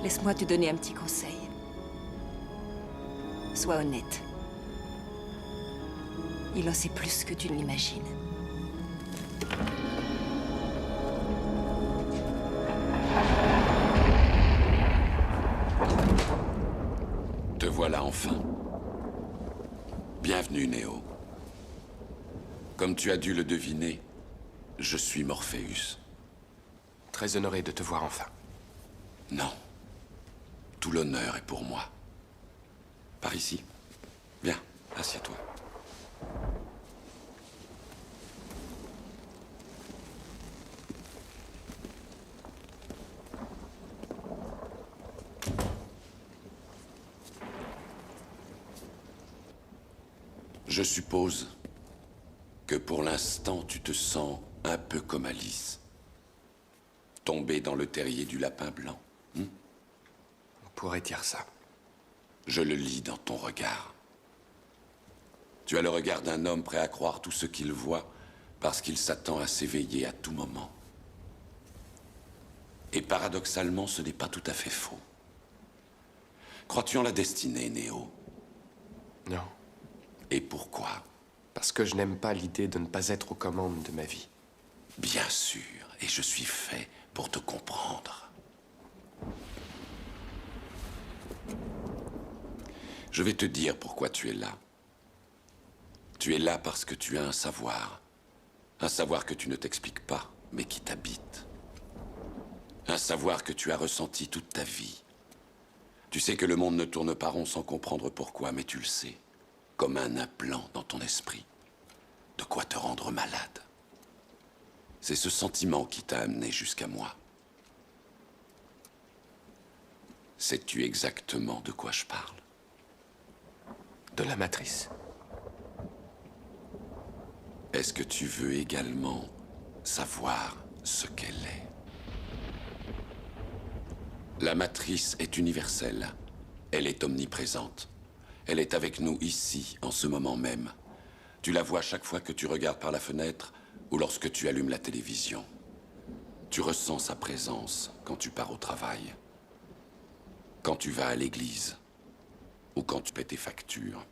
Laisse-moi te donner un petit conseil. Sois honnête. Il en sait plus que tu ne l'imagines. Te voilà enfin. Bienvenue, Néo. Comme tu as dû le deviner, je suis Morpheus. Très honoré de te voir enfin. Non. Tout l'honneur est pour moi. Par ici. Viens, assieds-toi. Je suppose que pour l'instant, tu te sens un peu comme Alice. Tombée dans le terrier du lapin blanc. On pourrait dire ça. Je le lis dans ton regard. Tu as le regard d'un homme prêt à croire tout ce qu'il voit parce qu'il s'attend à s'éveiller à tout moment. Et paradoxalement, ce n'est pas tout à fait faux. Crois-tu en la destinée, Néo? Non. Et pourquoi? Parce que je n'aime pas l'idée de ne pas être aux commandes de ma vie. Bien sûr, et je suis fait pour te comprendre. Je vais te dire pourquoi tu es là. Tu es là parce que tu as un savoir que tu ne t'expliques pas, mais qui t'habite. Un savoir que tu as ressenti toute ta vie. Tu sais que le monde ne tourne pas rond sans comprendre pourquoi, mais tu le sais. Comme un implant dans ton esprit. De quoi te rendre malade. C'est ce sentiment qui t'a amené jusqu'à moi. Sais-tu exactement de quoi je parle? De la matrice. Est-ce que tu veux également savoir ce qu'elle est? La matrice est universelle. Elle est omniprésente. Elle est avec nous ici, en ce moment même. Tu la vois chaque fois que tu regardes par la fenêtre ou lorsque tu allumes la télévision. Tu ressens sa présence quand tu pars au travail, quand tu vas à l'église ou quand tu paies tes factures.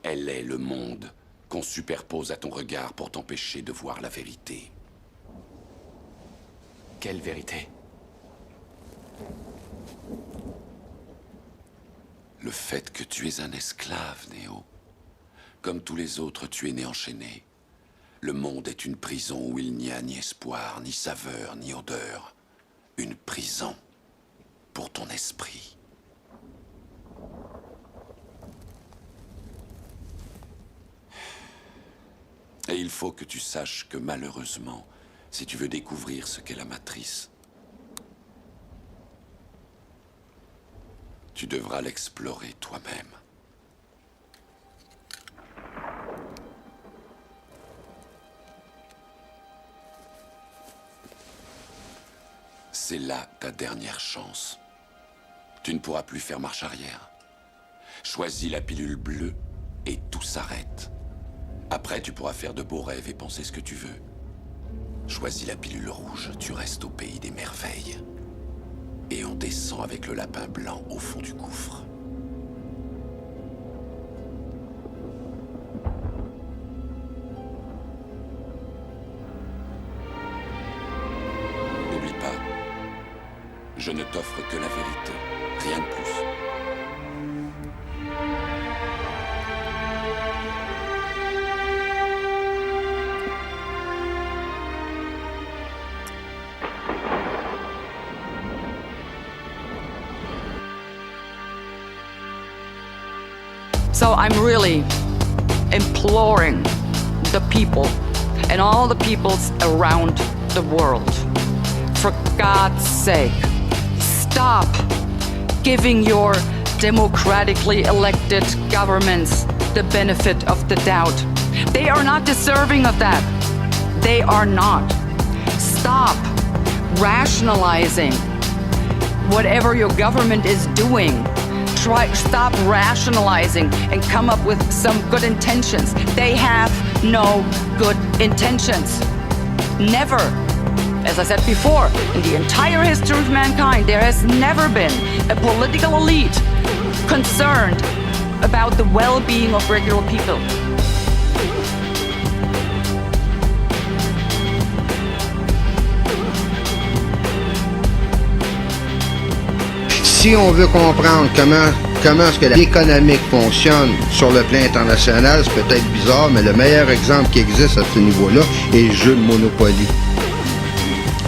Elle est le monde qu'on superpose à ton regard pour t'empêcher de voir la vérité. Quelle vérité? Le fait que tu es un esclave, Néo. Comme tous les autres, tu es né enchaîné. Le monde est une prison où il n'y a ni espoir, ni saveur, ni odeur. Une prison pour ton esprit. Et il faut que tu saches que malheureusement, si tu veux découvrir ce qu'est la matrice, tu devras l'explorer toi-même. C'est là ta dernière chance. Tu ne pourras plus faire marche arrière. Choisis la pilule bleue et tout s'arrête. Après, tu pourras faire de beaux rêves et penser ce que tu veux. Choisis la pilule rouge, tu restes au pays des merveilles. Et on descend avec le lapin blanc au fond du gouffre. N'oublie pas, je ne t'offre que la vérité, rien de plus. So I'm really imploring the people and all the peoples around the world, for God's sake, stop giving your democratically elected governments the benefit of the doubt. They are not deserving of that. They are not. Stop rationalizing whatever your government is doing. Stop rationalizing and come up with some good intentions. They have no good intentions. Never. As I said before, in the entire history of mankind, there has never been a political elite concerned about the well-being of regular people. Si on veut comprendre comment est-ce que l'économique fonctionne sur le plan international, c'est peut-être bizarre, mais le meilleur exemple qui existe à ce niveau-là est le jeu de Monopoly.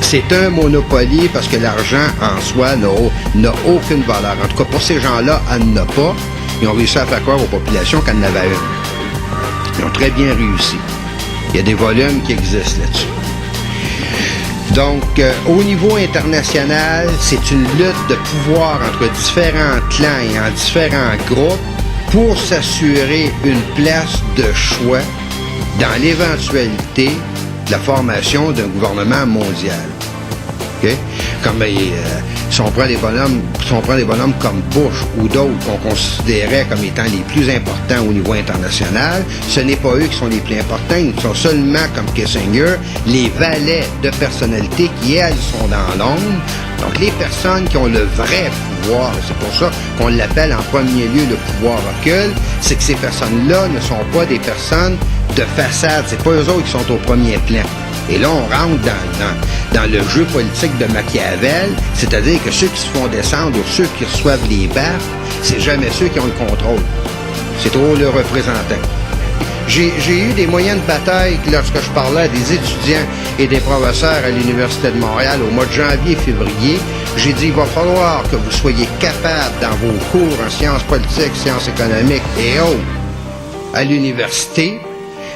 C'est un Monopoly parce que l'argent en soi n'a aucune valeur. En tout cas, pour ces gens-là, elle n'en a pas. Ils ont réussi à faire croire aux populations qu'elle en avait une. Ils ont très bien réussi. Il y a des volumes qui existent là-dessus. Donc, au niveau international, c'est une lutte de pouvoir entre différents clans et en différents groupes pour s'assurer une place de choix dans l'éventualité de la formation d'un gouvernement mondial. Okay? Comme si on prend des bonhommes comme Bush ou d'autres qu'on considérait comme étant les plus importants au niveau international, ce n'est pas eux qui sont les plus importants, ils sont seulement comme Kissinger, les valets de personnalités qui, elles, sont dans l'ombre. Donc les personnes qui ont le vrai pouvoir, c'est pour ça qu'on l'appelle en premier lieu le pouvoir occulte, c'est que ces personnes-là ne sont pas des personnes de façade, c'est pas eux autres qui sont au premier plan. Et là, on rentre dans le jeu politique de Machiavel, c'est-à-dire que ceux qui se font descendre ou ceux qui reçoivent les baffes, c'est jamais ceux qui ont le contrôle. C'est toujours le représentant. J'ai eu des moyennes batailles lorsque je parlais à des étudiants et des professeurs à l'Université de Montréal au mois de janvier et février. J'ai dit, il va falloir que vous soyez capables dans vos cours en sciences politiques, sciences économiques et autres à l'université,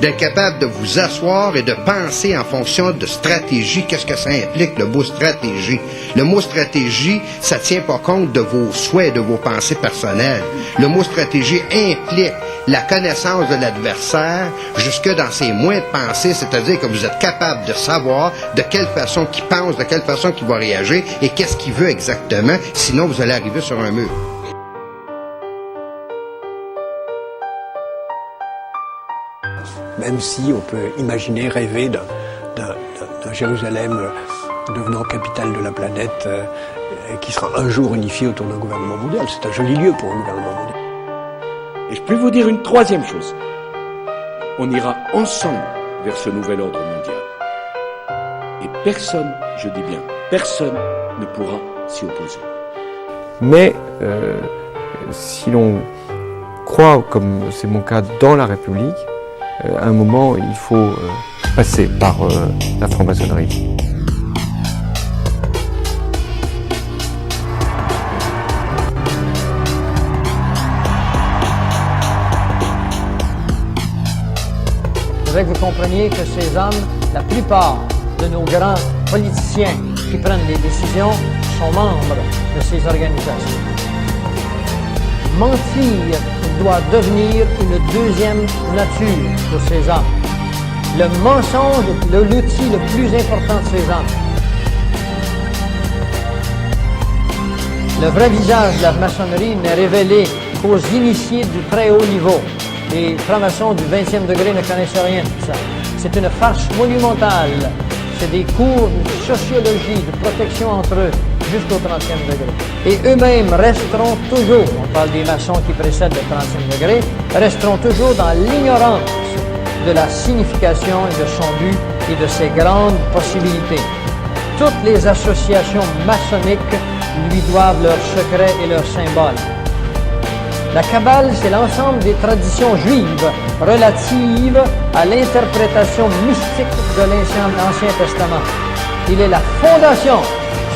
d'être capable de vous asseoir et de penser en fonction de stratégie. Qu'est-ce que ça implique, le mot stratégie? Le mot stratégie, ça tient pas compte de vos souhaits, de vos pensées personnelles. Le mot stratégie implique la connaissance de l'adversaire jusque dans ses moyens de pensée, c'est-à-dire que vous êtes capable de savoir de quelle façon qu'il pense, de quelle façon qu'il va réagir et qu'est-ce qu'il veut exactement, sinon vous allez arriver sur un mur. Même si on peut imaginer, rêver d'un Jérusalem devenant capitale de la planète qui sera un jour unifié autour d'un gouvernement mondial. C'est un joli lieu pour un gouvernement mondial. Et je peux vous dire une troisième chose. On ira ensemble vers ce nouvel ordre mondial. Et personne, je dis bien, personne ne pourra s'y opposer. Mais si l'on croit, comme c'est mon cas, dans la République, à un moment, il faut passer par la franc-maçonnerie. Je voudrais que vous compreniez que ces hommes, la plupart de nos grands politiciens qui prennent des décisions, sont membres de ces organisations. Mentir doit devenir une deuxième nature pour ces hommes. Le mensonge est l'outil le plus important de ces hommes. Le vrai visage de la maçonnerie n'est révélé qu'aux initiés du très haut niveau. Les francs-maçons du 20e degré ne connaissent rien de ça. C'est une farce monumentale. C'est des cours de sociologie, de protection entre eux, jusqu'au 30e degré. Et eux-mêmes resteront toujours, on parle des maçons qui précèdent le 30e degré, resteront toujours dans l'ignorance de la signification de son but et de ses grandes possibilités. Toutes les associations maçonniques lui doivent leurs secrets et leurs symboles. La Kabbale, c'est l'ensemble des traditions juives relatives à l'interprétation mystique de l'Ancien Testament. Il est la fondation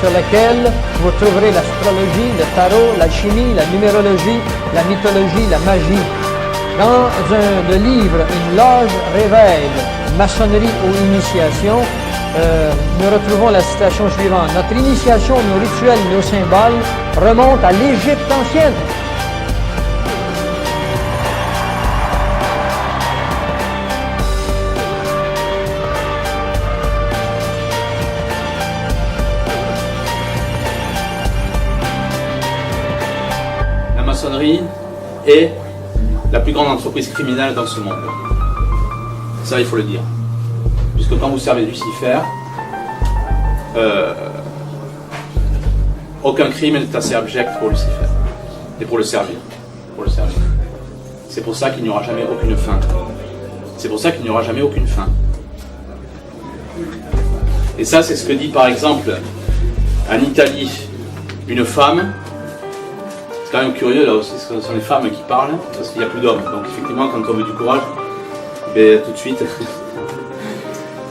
sur laquelle vous trouverez l'astrologie, le tarot, l'alchimie, la numérologie, la mythologie, la magie. Dans le livre « Une loge révèle maçonnerie ou initiation », nous retrouvons la citation suivante. « Notre initiation, nos rituels, nos symboles remontent à l'Égypte ancienne. » La maçonnerie est la plus grande entreprise criminelle dans ce monde. Ça, il faut le dire. Puisque quand vous servez Lucifer, aucun crime n'est assez abject pour Lucifer et pour le servir. C'est pour ça qu'il n'y aura jamais aucune fin. C'est pour ça qu'il n'y aura jamais aucune fin. Et ça, c'est ce que dit par exemple en Italie une femme. C'est quand même curieux là aussi, ce sont les femmes qui parlent, parce qu'il n'y a plus d'hommes. Donc effectivement, quand on veut du courage, ben, tout de suite,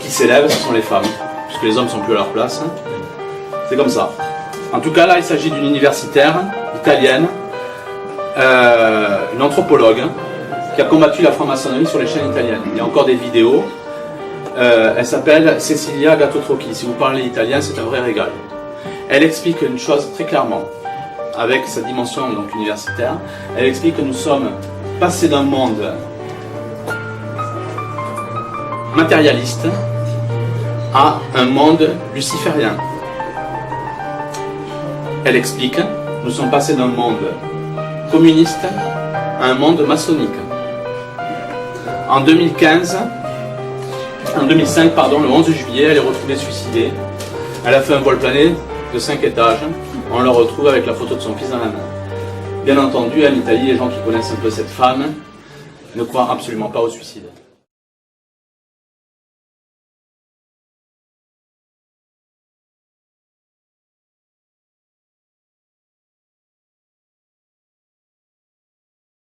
qui s'élèvent, ce sont les femmes, puisque les hommes ne sont plus à leur place. C'est comme ça. En tout cas, là, il s'agit d'une universitaire italienne, une anthropologue, qui a combattu la franc-maçonnerie sur les chaînes italiennes. Il y a encore des vidéos. Elle s'appelle Cecilia Gattotrocchi. Si vous parlez italien, c'est un vrai régal. Elle explique une chose très clairement, avec sa dimension donc, universitaire. Elle explique que nous sommes passés d'un monde matérialiste à un monde luciférien. Elle explique, nous sommes passés d'un monde communiste à un monde maçonnique. En 2005, le 11 juillet, elle est retrouvée suicidée. Elle a fait un vol plané de 5 étages. On la retrouve avec la photo de son fils dans la main. Bien entendu, en Italie, les gens qui connaissent un peu cette femme ne croient absolument pas au suicide.